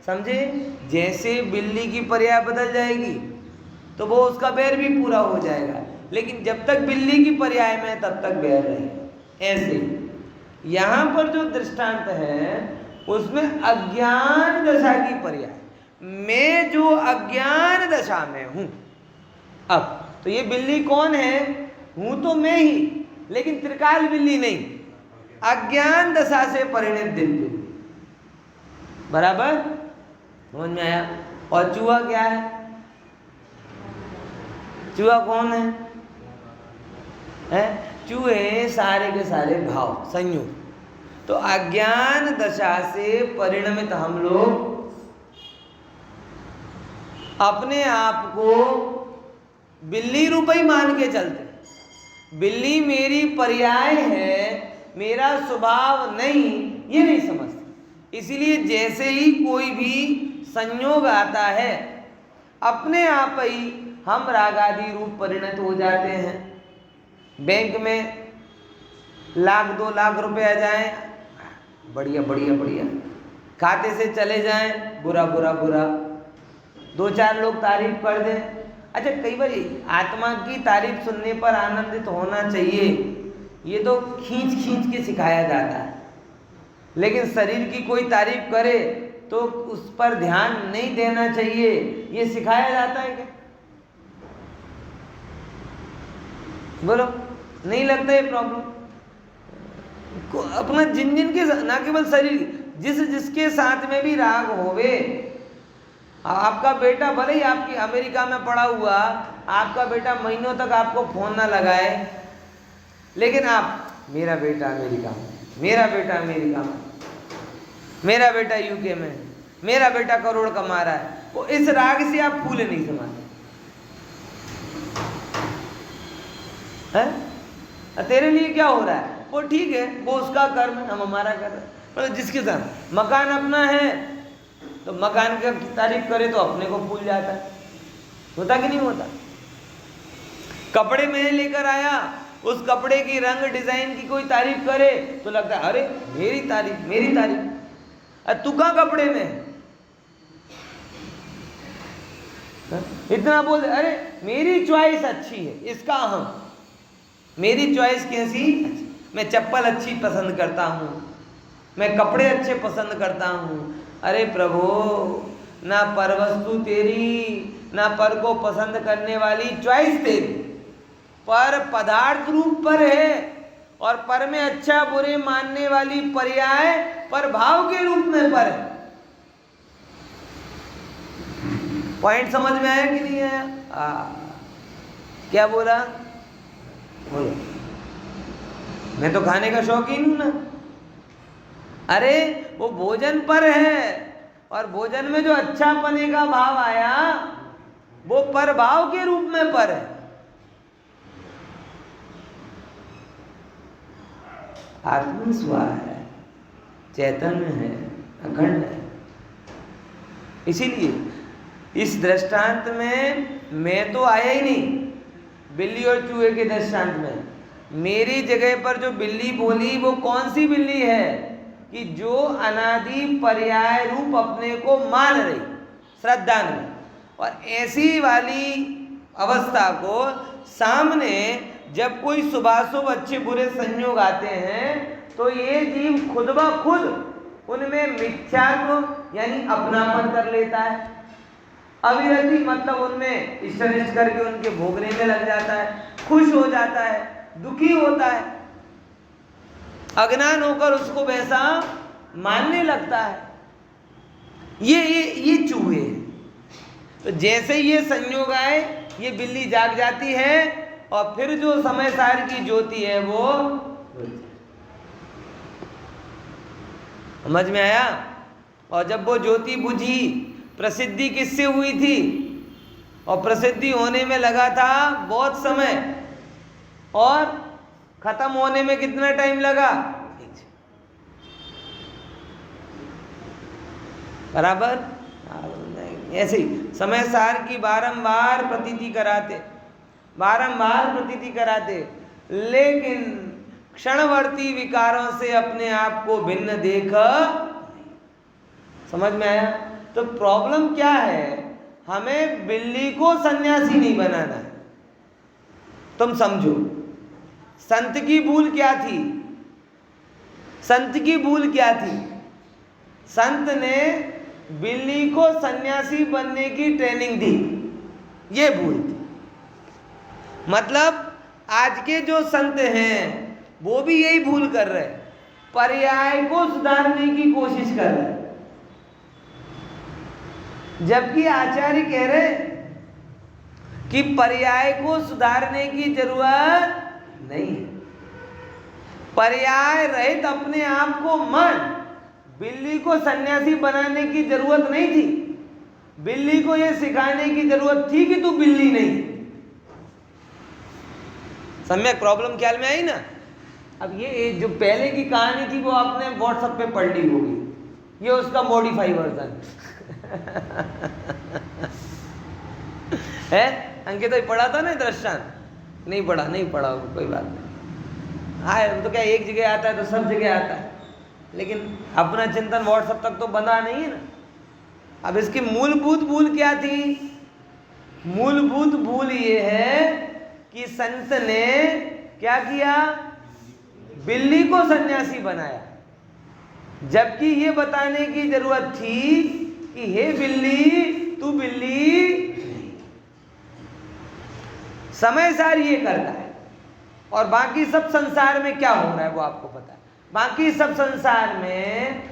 समझे? जैसे बिल्ली की पर्याय बदल जाएगी तो वो उसका बैर भी पूरा हो जाएगा, लेकिन जब तक बिल्ली की पर्याय में तब तक बैर रहेगा। ऐसे यहाँ पर जो दृष्टांत है उसमें अज्ञान दशा की पर्याय, मैं जो अज्ञान दशा में हूं। अब तो ये बिल्ली कौन है? हूं तो मैं ही, लेकिन त्रिकाल बिल्ली नहीं, अज्ञान दशा से परिणत दिल बिल्ली। बराबर समझ में आया? और चूहा क्या है? चूहा कौन है? चूहे सारे के सारे भाव संयोग। तो अज्ञान दशा से परिणमित हम लोग अपने आप को बिल्ली रूप ही मान के चलते। बिल्ली मेरी पर्याय है, मेरा स्वभाव नहीं, ये नहीं समझते। इसीलिए जैसे ही कोई भी संयोग आता है अपने आप ही हम रागादि रूप परिणत हो जाते हैं। बैंक में 1,00,000 2 लाख रुपए आ जाए, बढ़िया बढ़िया बढ़िया, खाते से चले जाएं, बुरा बुरा बुरा, 2-4 लोग तारीफ कर दें। अच्छा, कई बार आत्मा की तारीफ सुनने पर आनंदित होना चाहिए, ये तो खींच खींच के सिखाया जाता है, लेकिन शरीर की कोई तारीफ करे तो उस पर ध्यान नहीं देना चाहिए, ये सिखाया जाता है क्या? बोलो, नहीं लगता ये प्रॉब्लम? अपना जिन जिन के, ना केवल शरीर, जिस जिसके साथ में भी राग होवे। आपका बेटा भले ही आपकी अमेरिका में पड़ा हुआ, आपका बेटा महीनों तक आपको फोन ना लगाए, लेकिन आप मेरा बेटा अमेरिका में, मेरा बेटा अमेरिका में, मेरा बेटा यूके में, मेरा बेटा करोड़ कमा रहा है, वो इस राग से आप फूले नहीं समाते हैं। तेरे लिए क्या हो रहा है? वो ठीक है, वो उसका कर्म, हम हमारा कर रहे हैं। मतलब जिसके साथ मकान अपना है तो मकान की तारीफ करे तो अपने को भूल जाता है। होता कि नहीं होता? कपड़े में लेकर आया, उस कपड़े की रंग डिजाइन की कोई तारीफ करे तो लगता है अरे मेरी तारीफ, मेरी तारीफ। तू कहाँ कपड़े में? इतना बोल दे, अरे मेरी चॉइस अच्छी है, इसका अहम, मेरी चॉइस कैसी? मैं चप्पल अच्छी पसंद करता हूँ, मैं कपड़े अच्छे पसंद करता हूँ। अरे प्रभु, ना पर वस्तु तेरी, ना पर को पसंद करने वाली चॉइस तेरी, पर पदार्थ रूप पर है, और पर में अच्छा बुरे मानने वाली पर्याय पर भाव के रूप में पर है। पॉइंट समझ में आया कि नहीं आया? क्या बोला? बोलो। मैं तो खाने का शौकीन हूं ना। अरे वो भोजन पर है, और भोजन में जो अच्छा पने का भाव आया वो पर भाव के रूप में पर है। आत्मा स्वा है, चैतन्य है, अखंड है। इसीलिए इस दृष्टांत में मैं तो आया ही नहीं। बिल्ली और चूहे के दृष्टांत में मेरी जगह पर जो बिल्ली बोली वो कौन सी बिल्ली है? कि जो अनादि पर्याय रूप अपने को मान रही श्रद्धा में, और ऐसी वाली अवस्था को सामने जब कोई शुभाशुभ अच्छे बुरे संयोग आते हैं तो ये जीव खुद ब खुद उनमें मिथ्यात्व यानी अपनापन कर लेता है। अविरति मतलब उनमें इष्ट करके उनके भोगने में लग जाता है, खुश हो जाता है, दुखी होता है, अज्ञान होकर उसको वैसा मानने लगता है। ये चूहे हैं। तो जैसे ये संयोग आए ये बिल्ली जाग जाती है, और फिर जो समय सार की ज्योति है वो समझ में आया। और जब वो ज्योति बुझी, प्रसिद्धि किससे हुई थी? और प्रसिद्धि होने में लगा था बहुत समय, और खत्म होने में कितना टाइम लगा? बराबर। ऐसे ही समय सार की बारंबार प्रतीति कराते, लेकिन क्षणवर्ती विकारों से अपने आप को भिन्न देख। समझ में आया? तो प्रॉब्लम क्या है, हमें बिल्ली को सन्यासी नहीं बनाना है। तुम समझो, संत की भूल क्या थी? संत ने बिल्ली को सन्यासी बनने की ट्रेनिंग दी, ये भूल थी। मतलब आज के जो संत हैं वो भी यही भूल कर रहे हैं, पर्याय को सुधारने की कोशिश कर रहे हैं, जबकि आचार्य कह रहे कि पर्याय को सुधारने की जरूरत नहीं। पर्याय रहित अपने आप को मन, बिल्ली को सन्यासी बनाने की जरूरत नहीं थी। बिल्ली को यह सिखाने की जरूरत थी कि तू बिल्ली नहीं। सम्यक प्रॉब्लम ख्याल में आई ना? अब ये जो पहले की कहानी थी वो आपने व्हाट्सएप पे पढ़ ली होगी, ये उसका मॉडिफाई वर्जन है। अंकित तो पढ़ा था ना दृष्टांत? नहीं पढ़ा कोई बात नहीं। हाँ, तो क्या एक जगह आता है तो सब जगह आता है, लेकिन अपना चिंतन व्हाट्सएप तक तो बंधा नहीं है ना। अब इसकी मूलभूत भूल क्या थी? मूलभूत भूल ये है कि संत ने क्या किया? बिल्ली को सन्यासी बनाया, जबकि ये बताने की जरूरत थी कि हे बिल्ली, तू बिल्ली। समय सार ये करता है, और बाकी सब संसार में क्या हो रहा है वो आपको पता है। बाकी सब संसार में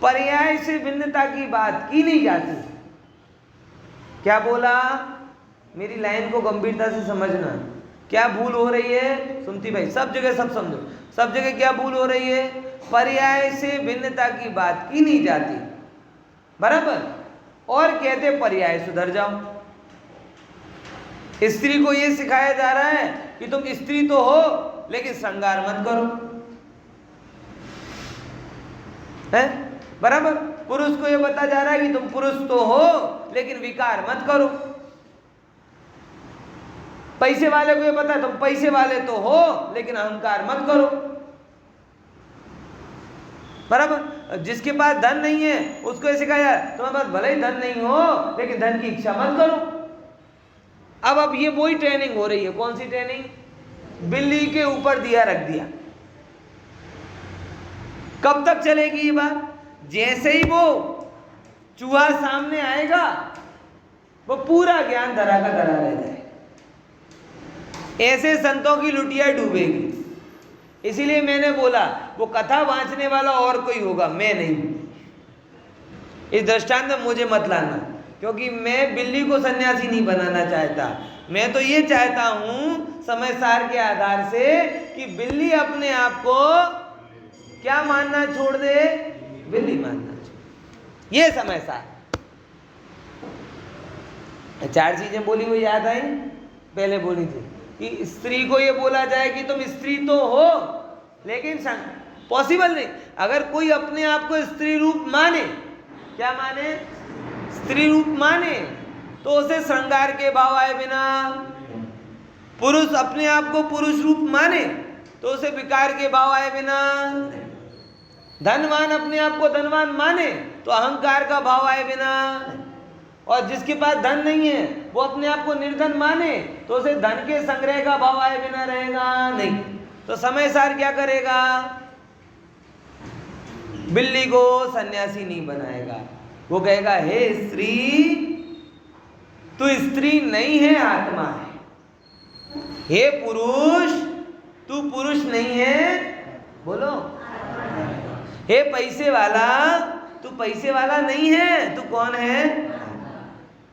पर्याय से भिन्नता की बात की नहीं जाती। क्या बोला? मेरी लाइन को गंभीरता से समझना। क्या भूल हो रही है सुमति भाई? सब जगह सब समझो, सब जगह क्या भूल हो रही है? पर्याय से भिन्नता की बात की नहीं जाती, बराबर। और कहते पर्याय सुधर जाओ। स्त्री को यह सिखाया जा रहा है कि तुम स्त्री तो हो लेकिन श्रृंगार मत करो, है बराबर। पुरुष को यह बताया जा रहा है कि तुम पुरुष तो हो लेकिन विकार मत करो। पैसे वाले को यह पता है तुम पैसे वाले तो हो लेकिन अहंकार मत करो, बराबर। जिसके पास धन नहीं है उसको यह सिखाया तुम्हारे पास भले ही धन नहीं हो लेकिन धन की इच्छा मत करो। अब ये वही ट्रेनिंग हो रही है। कौन सी ट्रेनिंग? बिल्ली के ऊपर दिया रख दिया। कब तक चलेगी ये बात? जैसे ही वो चूहा सामने आएगा वो पूरा ज्ञान धरा का धरा रह जाए। ऐसे संतों की लुटिया डूबेगी। इसीलिए मैंने बोला वो कथा वांचने वाला और कोई होगा, मैं नहीं। इस दृष्टांत में मुझे मत लाना, क्योंकि मैं बिल्ली को सन्यासी नहीं बनाना चाहता। मैं तो ये चाहता हूं समय सार के आधार से कि बिल्ली अपने आप को क्या मानना छोड़ दे? बिल्ली मानना छोड़। ये समय सार। 4 चीजें बोली हुई याद आई? पहले बोली थी कि स्त्री को ये बोला जाए कि तुम स्त्री तो हो लेकिन पॉसिबल नहीं। अगर कोई अपने आप को स्त्री रूप माने, क्या माने? स्त्री रूप माने, तो उसे श्रृंगार के भाव आए बिना। पुरुष अपने आप को पुरुष रूप माने तो उसे विकार के भाव आए बिना। धनवान अपने आप को धनवान माने तो अहंकार का भाव आए बिना। और जिसके पास धन नहीं है वो अपने आप को निर्धन माने तो उसे धन के संग्रह का भाव आए बिना रहेगा नहीं। तो समय सार क्या करेगा? बिल्ली को सन्यासी नहीं बनाएगा। वो कहेगा हे स्त्री, तू स्त्री नहीं है, आत्मा है। हे पुरुष, तू पुरुष नहीं है, बोलो। हे पैसे वाला, तू पैसे वाला नहीं है, तू कौन है?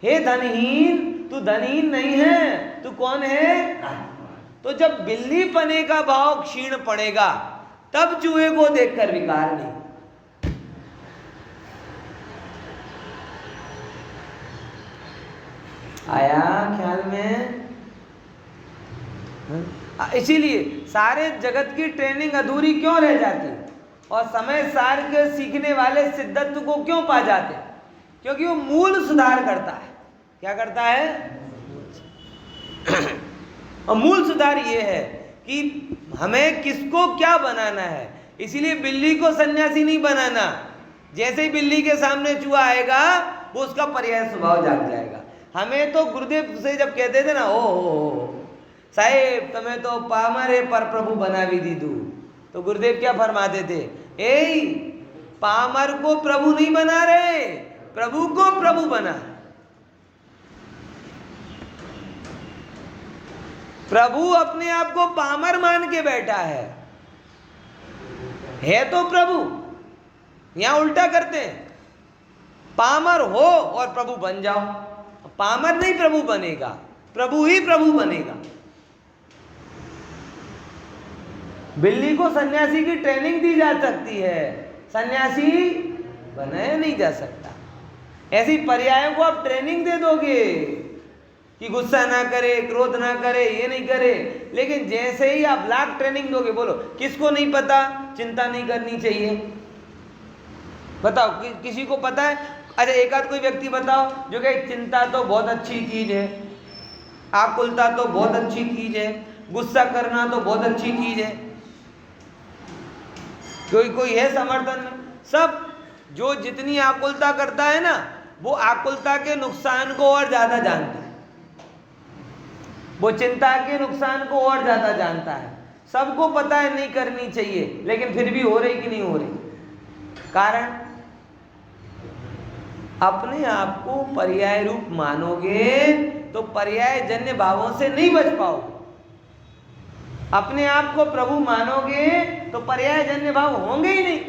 हे धनहीन, तू धनहीन नहीं है, तू कौन है? तो जब बिल्ली पने का भाव क्षीण पड़ेगा तब चूहे को देखकर विकार नहीं। आया ख्याल में? इसीलिए सारे जगत की ट्रेनिंग अधूरी क्यों रह जाती? और समय सार के सीखने वाले सिद्धत्व को क्यों पा जाते? क्योंकि वो मूल सुधार करता है। क्या करता है? और मूल सुधार ये है कि हमें किसको क्या बनाना है। इसीलिए बिल्ली को सन्यासी नहीं बनाना। जैसे ही बिल्ली के सामने चूहा आएगा वो उसका पर्याय स्वभाव जाग जाएगा। हमें तो गुरुदेव से जब कहते थे ना, ओ साहेब तुम्हें तो पामरे पर प्रभु बना भी दी तू, तो गुरुदेव क्या फरमाते थे? ए पामर को प्रभु नहीं बना रहे, प्रभु को प्रभु बना। प्रभु अपने आप को पामर मान के बैठा है तो प्रभु। यहां उल्टा करते हैं, पामर हो और प्रभु बन जाओ। पामर नहीं प्रभु बनेगा, प्रभु ही प्रभु बनेगा। बिल्ली को सन्यासी की ट्रेनिंग दी जा सकती है, सन्यासी बनाया नहीं जा सकता। ऐसी पर्यायों को आप ट्रेनिंग दे दोगे कि गुस्सा ना करे, क्रोध ना करे, ये नहीं करे, लेकिन जैसे ही आप लाख ट्रेनिंग दोगे, बोलो किसको नहीं पता चिंता नहीं करनी चाहिए? बताओ किसी को पता है? अच्छा एक आध कोई व्यक्ति बताओ जो कि चिंता तो बहुत अच्छी चीज है, आकुलता तो बहुत अच्छी चीज है, गुस्सा करना तो बहुत अच्छी चीज है। कोई है समर्थन में? सब जो जितनी आकुलता करता है ना, वो आकुलता के नुकसान को और ज्यादा जानता है, वो चिंता के नुकसान को और ज्यादा जानता है। सबको पता है नहीं करनी चाहिए, लेकिन फिर भी हो रही कि नहीं हो रही? कारण अपने आप को पर्याय रूप मानोगे तो पर्याय जन्य भावों से नहीं बच पाओगे। अपने आप को प्रभु मानोगे तो पर्याय जन्य भाव होंगे ही नहीं।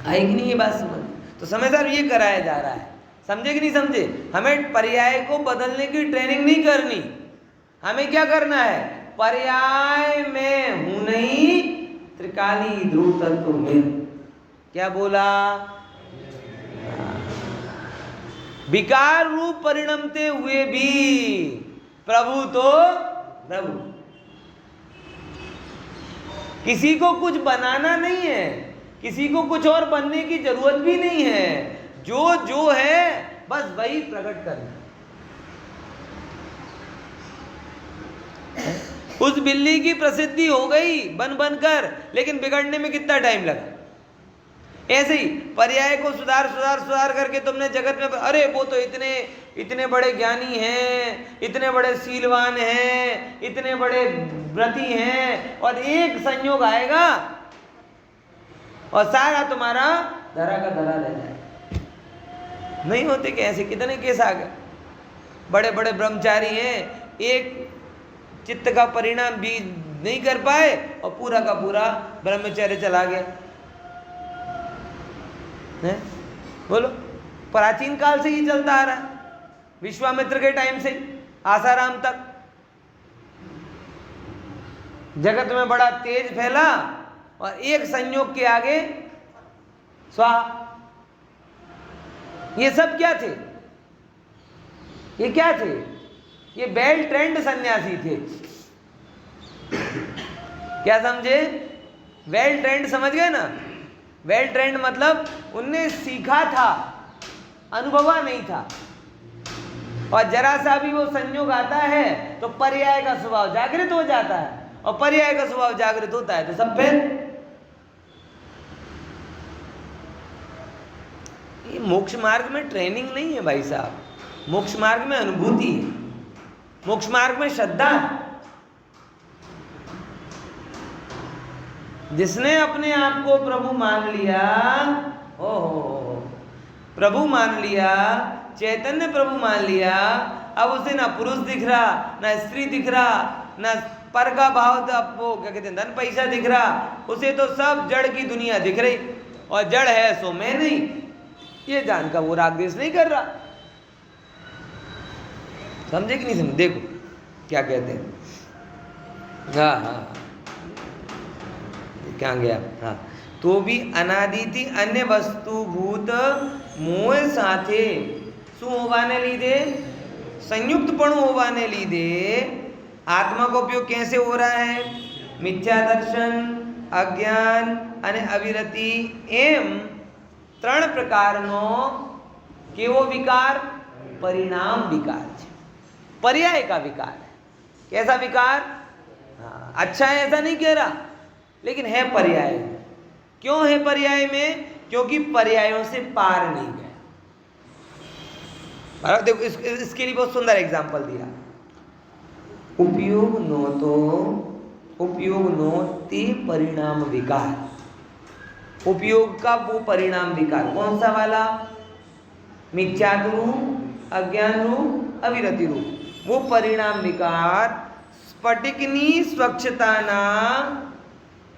आई कि नहीं ये बात समझ? तो समय साहब ये कराया जा रहा है, समझे कि नहीं समझे? हमें पर्याय को बदलने की ट्रेनिंग नहीं करनी। हमें क्या करना है? पर्याय में हूं नहीं, त्रिकाली ध्रुव तत्व में। क्या बोला? विकार रूप परिणमते हुए भी प्रभु तो प्रभु। किसी को कुछ बनाना नहीं है, किसी को कुछ और बनने की जरूरत भी नहीं है। जो है बस वही प्रकट करना। उस बिल्ली की प्रसिद्धि हो गई बन बनकर, लेकिन बिगड़ने में कितना टाइम लगा? ऐसे ही पर्याय को सुधार करके तुमने जगत में, अरे वो तो इतने बड़े ज्ञानी हैं, इतने बड़े शीलवान हैं, इतने बड़े व्रती हैं, और एक संयोग आएगा और सारा तुम्हारा धरा का धरा रह जाए। नहीं होते कि ऐसे कितने केस आ गए? बड़े बड़े ब्रह्मचारी हैं, एक चित्त का परिणाम भी नहीं कर पाए और पूरा का पूरा ब्रह्मचर्य चला गया है। बोलो, प्राचीन काल से ही चलता आ रहा है, विश्वामित्र के टाइम से आसाराम तक। जगत में बड़ा तेज फैला और एक संयोग के आगे स्वाहा। ये सब क्या थे? ये क्या थे? ये वेल ट्रेंड सन्यासी थे। क्या समझे? वेल ट्रेंड समझ गए ना? वेल ट्रेंड मतलब उनने सीखा था, अनुभवा नहीं था। और जरा सा भी वो संयोग आता है तो पर्याय का स्वभाव जागृत हो जाता है, और पर्याय का स्वभाव जागृत होता है तो सब फिर। ये मोक्ष मार्ग में ट्रेनिंग नहीं है भाई साहब, मोक्ष मार्ग में अनुभूति है, मोक्ष मार्ग में श्रद्धा है। जिसने अपने आप को प्रभु मान लिया, ओहो प्रभु मान लिया, चैतन्य प्रभु मान लिया, अब उसे ना पुरुष दिख रहा, ना स्त्री दिख रहा, ना पर का भाव, वो क्या कहते हैं धन पैसा दिख रहा, उसे तो सब जड़ की दुनिया दिख रही, और जड़ है सो मैं नहीं, ये जानकर वो राग द्वेष नहीं कर रहा। समझे कि नहीं समझे? देखो क्या कहते हैं। हाँ हाँ क्या गया? हाँ, तो भी अनादिति अन्य वस्तु भूत मोह साथे शू होवाने लीधे, संयुक्त पण होवाने लीधे आत्मा का उपयोग कैसे हो रहा है? મિથ્યા દર્શન, અજ્ઞાન અને અવિરતિ એમ ત્રણ પ્રકારનો કેવો विकार? परिणाम विकार है, पर्याय का विकार है। कैसा विकार? हाँ, अच्छा है ऐसा नहीं कह रहा, लेकिन है पर्याय। क्यों है पर्याय में? क्योंकि पर्यायों से पार नहीं गए। देखो इसके लिए बहुत सुंदर एग्जाम्पल दिया। उपयोग नो ते परिणाम विकार। उपयोग का वो परिणाम विकार कौन सा वाला? मिथ्या रूप, अज्ञान रूप, अविरति रूप। वो परिणाम विकार स्फटिकनी स्वच्छताना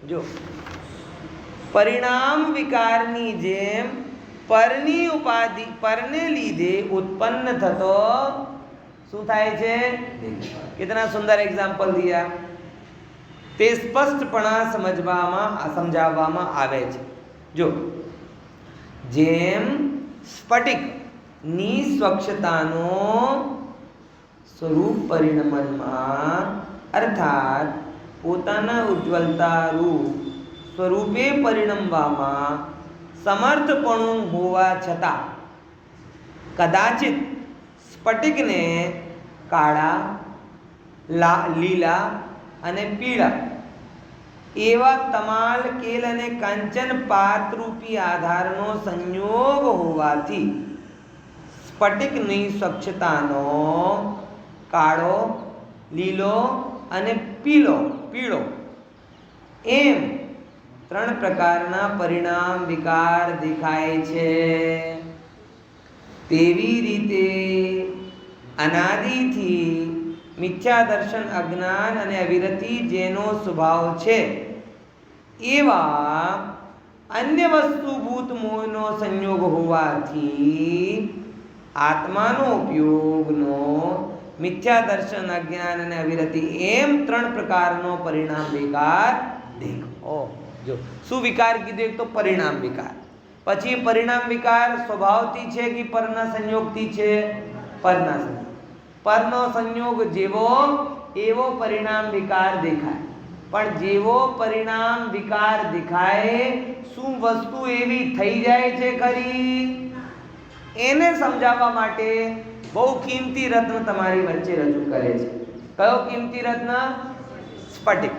जो परिणाम विकारनी जेम पરની ઉપાધિ પરને લીધે ઉત્પન્ન થતો શું થાય છે? कितना सुंदर एग्जाम्पल दिया। તે સ્પષ્ટપણા સમજાવવામાં આવે છે। જો જેમ સ્ફટિકની સ્વચ્છતાનો સ્વરૂપ પરિણમનમાં અર્થાત પોતાના ઉજ્જવલતા રૂપ સ્વરૂપે પરિણમવામાં સમર્થપણું હોવા છતાં કદાચિત સ્ફટિકને કાળા, લીલા અને પીળા એવા તમાલ, કેલ અને કાંચન પાત્રરૂપી આધારનો સંયોગ હોવાથી સ્ફટિકની સ્વચ્છતાનો કાળો, લીલો અને પીળો એમ ત્રણ પ્રકારના પરિણામ વિકાર દેખાય છે। તેવી રીતે અનાદિથી મિથ્યા દર્શન, અજ્ઞાન અને અવિરતિ જેનો સ્વભાવ છે એવા અન્ય વસ્તુભૂત મોહનો સંયોગ હોવાથી આત્માનો ઉપયોગનો મિથ્યા દર્શન, અજ્ઞાન અને અવિરતિ એમ ત્રણ પ્રકારનો પરિણામ વિકાર દેખો। જો શું વિકાર કીધું? એક તો પરિણામ વિકાર, પછી પરિણામ વિકાર સ્વભાવથી છે કે પરના સંયોગથી છે? પરના સંયોગ। પરનો સંયોગ જેવો એવો પરિણામ વિકાર દેખાય, પણ જેવો પરિણામ વિકાર દેખાય શું વસ્તુ એવી થઈ જાય છે ખરી? એને સમજાવવા માટે બહુ કિંમતી રત્ન તમારી વચ્ચે રજૂ કરે છે। કયો કિંમતી રત્ન? स्फटिक।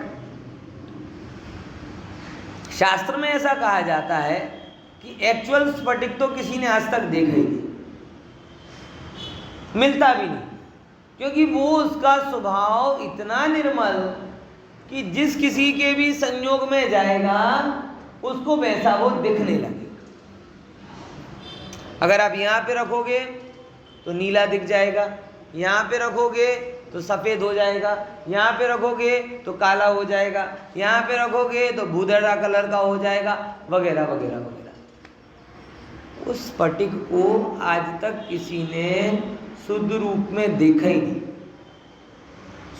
शास्त्र में ऐसा कहा जाता है कि एक्चुअल स्फटिक तो किसी ने आज तक देखा ही नहीं, मिलता भी नहीं, क्योंकि वो उसका स्वभाव इतना निर्मल कि जिस किसी के भी संयोग में जाएगा उसको वैसा वो दिखने लगेगा। अगर आप यहाँ पे रखोगे तो नीला दिख जाएगा, यहाँ पे रखोगे तो सफ़ेद हो जाएगा, यहाँ पे रखोगे तो काला हो जाएगा, यहाँ पे रखोगे तो भूदड़ा कलर का हो जाएगा, वगैरह वगैरह वगैरह। उस स्फटिक को आज तक किसी ने शुद्ध रूप में देखा ही नहीं।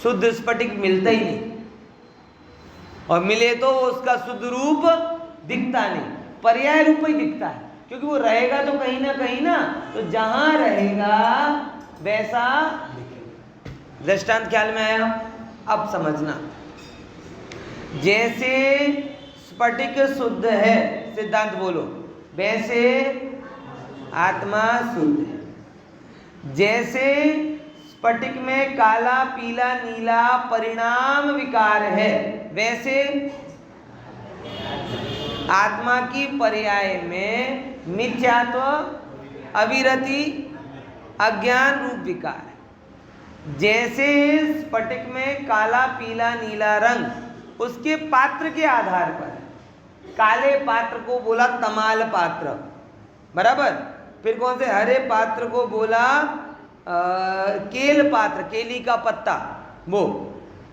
शुद्ध स्फटिक मिलता ही नहीं, और मिले तो उसका शुद्ध रूप दिखता नहीं, पर्याय रूप ही दिखता है, क्योंकि वो रहेगा तो कहीं ना, तो जहां रहेगा वैसा दृष्टांत ख्याल में आया? अब समझना। जैसे स्फटिक शुद्ध है, सिद्धांत बोलो, वैसे आत्मा शुद्ध है। जैसे स्फटिक में काला, पीला, नीला परिणाम विकार है, वैसे आत्मा की पर्याय में मिथ्यात्व, अविरति, अज्ञान रूप विकार है। जैसे स्फटिक में काला, पीला, नीला रंग उसके पात्र के आधार पर, काले पात्र को बोला तमाल पात्र, बराबर। फिर कौन से? हरे पात्र को बोला केल पात्र, केली का पत्ता वो,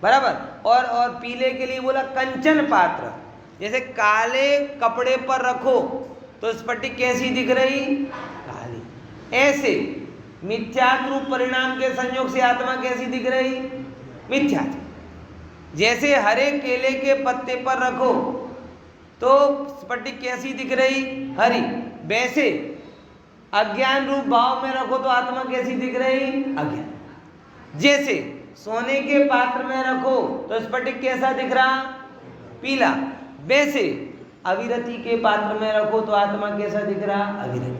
बराबर। और पीले के लिए बोला कंचन पात्र। जैसे काले कपड़े पर रखो तो स्फटिक कैसी दिख रही? काली। ऐसे मिथ्यात्व रूप परिणाम के संयोग से आत्मा कैसी दिख रही? मिथ्यात्व। जैसे हरे केले के पत्ते पर रखो तो स्फटिक कैसी दिख रही? हरी। वैसे अज्ञान रूप भाव में रखो तो आत्मा कैसी दिख रही? अज्ञान। जैसे सोने के पात्र में रखो तो स्फटिक कैसा दिख रहा? पीला। वैसे अविरति के पात्र में रखो तो आत्मा कैसा दिख रहा? अविरति।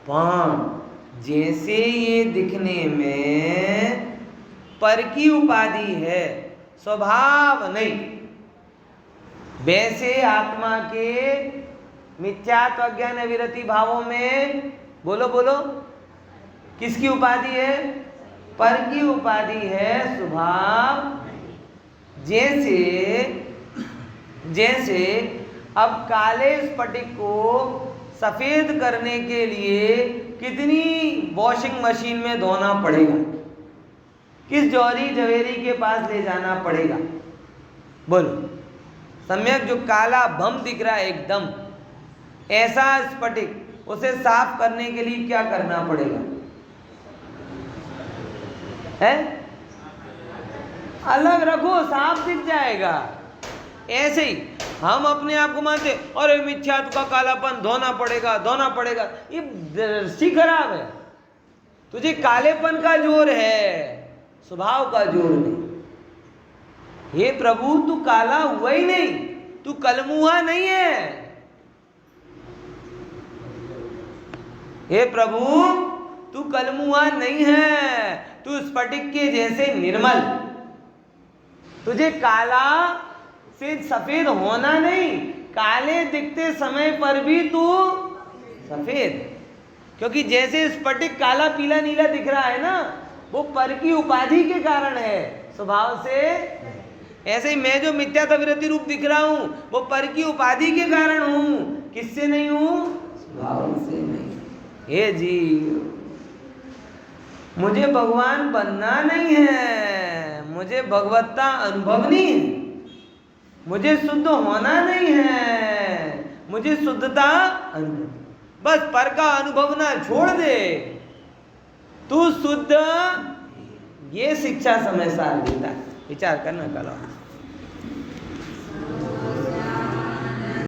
पर जैसे ये दिखने में पर की उपाधि है, स्वभाव नहीं, वैसे आत्मा के मिथ्यात्व अज्ञान अविरति भावों में बोलो बोलो किसकी उपाधि है? पर की उपाधि है, स्वभाव। जैसे अब काले स्फटिक को सफेद करने के लिए कितनी वॉशिंग मशीन में धोना पड़ेगा, किस जौहरी जवेरी के पास ले जाना पड़ेगा? बोलो। सम्यक जो काला भम दिख रहा है एकदम ऐसा स्फटिक, उसे साफ करने के लिए क्या करना पड़ेगा? है अलग रखो, साफ दिख जाएगा। ऐसे ही हम अपने आप को मानते अरे मिथ्यात्व का कालापन धोना पड़ेगा, ये दृष्टि खराब है। तुझे कालेपन का जोर है, स्वभाव का जोर नहीं। हे प्रभु तू काला हुआ ही नहीं, तू कलमुहा नहीं है। हे प्रभु तू कलमुहा नहीं है, तू स्फटिक के जैसे निर्मल। तुझे काला से सफेद होना नहीं, काले दिखते समय पर भी तू सफेद, क्योंकि जैसे स्फटिक काला पीला नीला दिख रहा है ना, वो पर की उपाधि के कारण है, स्वभाव से। ऐसे ही मैं जो मिथ्यात्वविरति रूप दिख रहा हूं वो पर की उपाधि के कारण हूं, किससे नहीं हूं? स्वभाव से नहीं। हे जीव, मुझे भगवान बनना नहीं है, मुझे भगवत्ता अनुभवनी है, मुझे शुद्ध होना नहीं है, मुझे शुद्धता अनुभव। बस पर का अनुभवना छोड़ दे, तू शुद्ध। ये शिक्षा समय सार देता है। विचार करना कल।